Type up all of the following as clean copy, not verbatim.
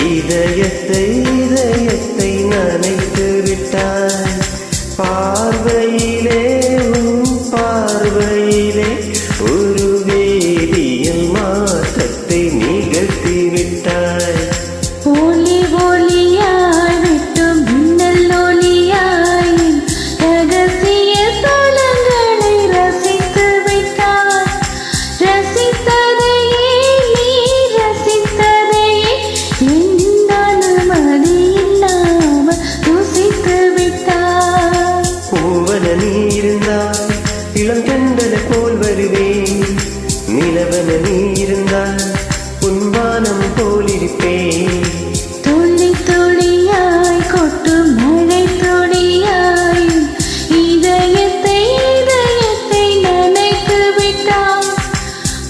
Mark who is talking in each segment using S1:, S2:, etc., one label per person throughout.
S1: இதயத்தை நனைத்து விட்டாய். பார்வையிலே பார்வையிலே ஒரு வேதியியல் மாற்றத்தை நிகழ்த்தி விட்டாய்.
S2: ஒளி ஒளியாய் விட்டும் மின்னல் ஒளியாய் ரகசிய தலங்களை ரசித்து விட்டாய். ரசித்ததையே நீ ரசித்ததையே எந்த அனுமதி இல்லாமல் ருசித்து விட்டாய்.
S1: பூவன நீ இருந்தால் இளம் தென்றல போல் வருவேன். நிலவன நீ இருந்தால் உன்வானம் போலிருப்பேன்.
S2: துளி துளியாய் கொட்டும் மழை துளியாய் இதயத்தை நனைத்து விட்டாய்.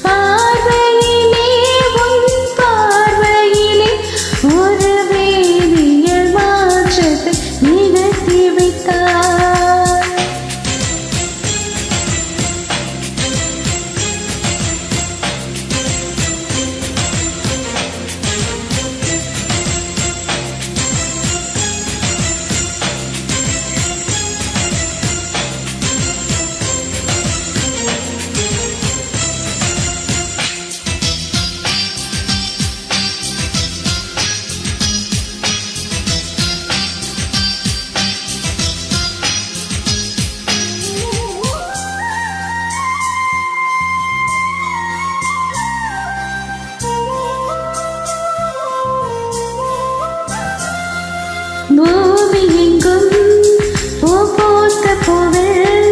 S2: பார்வையிலே உன் பார்வையிலே ஒரு வேதியியல் மாற்றத்தை நிகழ்த்தி விட்டாய். பூமி எங்கும் பூ பூத்த பூவில்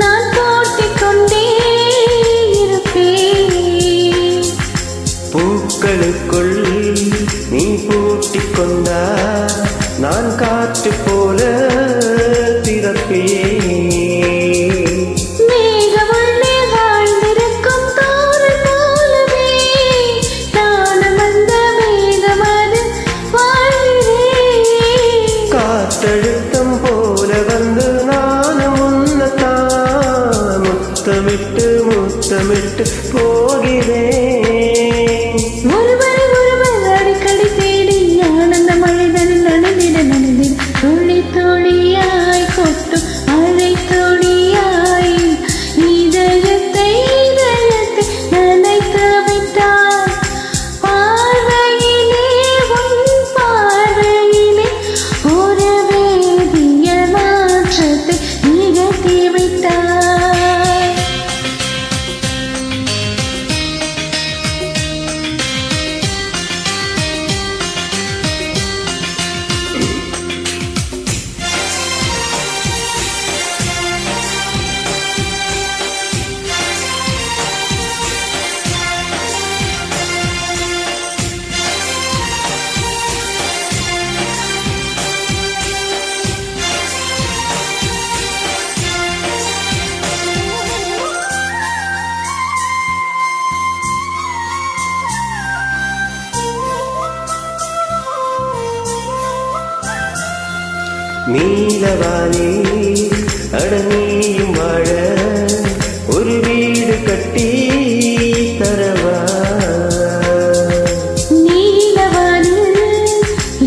S2: நான் போட்டிக் கொண்டே இருப்பேன்.
S1: பூக்களுக்குள் நீ பூட்டிக் கொண்டா நான் காற்று போல திறப்பேன்.
S2: மேகமுள்ளே வாழ்ந்திருக்கும் தோரண் போலவே நானும் அந்த மேகமது வாழ்கிறேன்.
S1: காற்றழுத்தம் போல வந்து நானும் உன்னத்தான் முத்தமிட்டு போகிறேன்.
S2: ஒருவரை ஒருவர் அடிக்கடி தேடி ஆனந்த மழைதனில் நனைந்திட துளி துளியாய் கொட்டும் மழை துளியாய் இதயத்தை நனைத்து விட்டாய். பார்வையிலே உன் பார்வையிலே ஒரு வேதியியல் மாற்றத்தை நிகழ்த்தி விட்டாய்.
S1: நீலவானே அடனியும் வாழ ஒரு வீடு கட்டி தரவா.
S2: நீலவானில்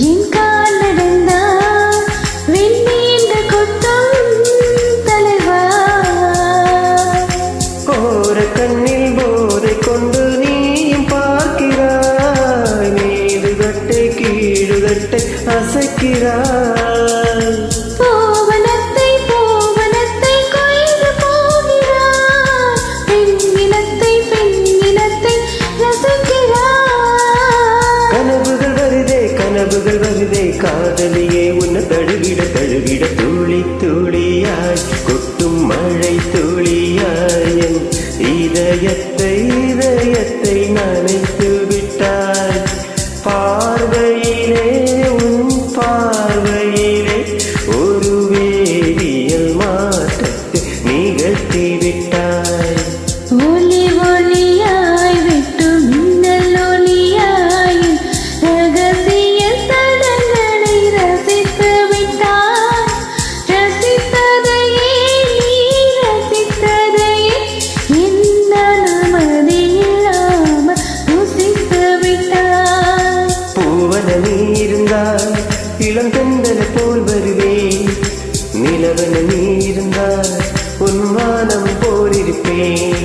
S2: என் கால் நடந்தால் வெண்ணீண்ட கொட்டும் தலைவா.
S1: கோர கண்ணில் போதை கொண்டு நீயும் பார்க்கிறாய். மேலுகட்டை கீழுகட்டை அசைக்கிறாய்.
S2: பூவனத்தை கொய்து போகிறாய். பெண்ணினத்தை ரசிக்கிறாய்.
S1: கனவுகள் வருதே காதலியே உன்னை தழுவிட துளி துளியாய் கொட்டும் மழை துளியாய் என் இதயத்தை நனைத்து விட்டாய். பார்வையிலே உன் பார்வையிலே ஒரு வேதியியல் மாற்றத்தை நிகழ்த்தி விட்டாய்.
S2: ஒளி ஒளியாய் விட்டும் மின்னல் ஒளியாய் ரகசிய தலங்களை ரசித்து விட்டாய். ரசித்ததையே நீ ரசித்ததையே எந்த அனுமதி இல்லாமல் ருசித்து விட்டாய்.
S1: பூவன நீ இருந்தால் இளந்தெந்தல போல் வருவேன். நிலவன நீ இருந்தால் உன்வானம் போலிருப்பேன்.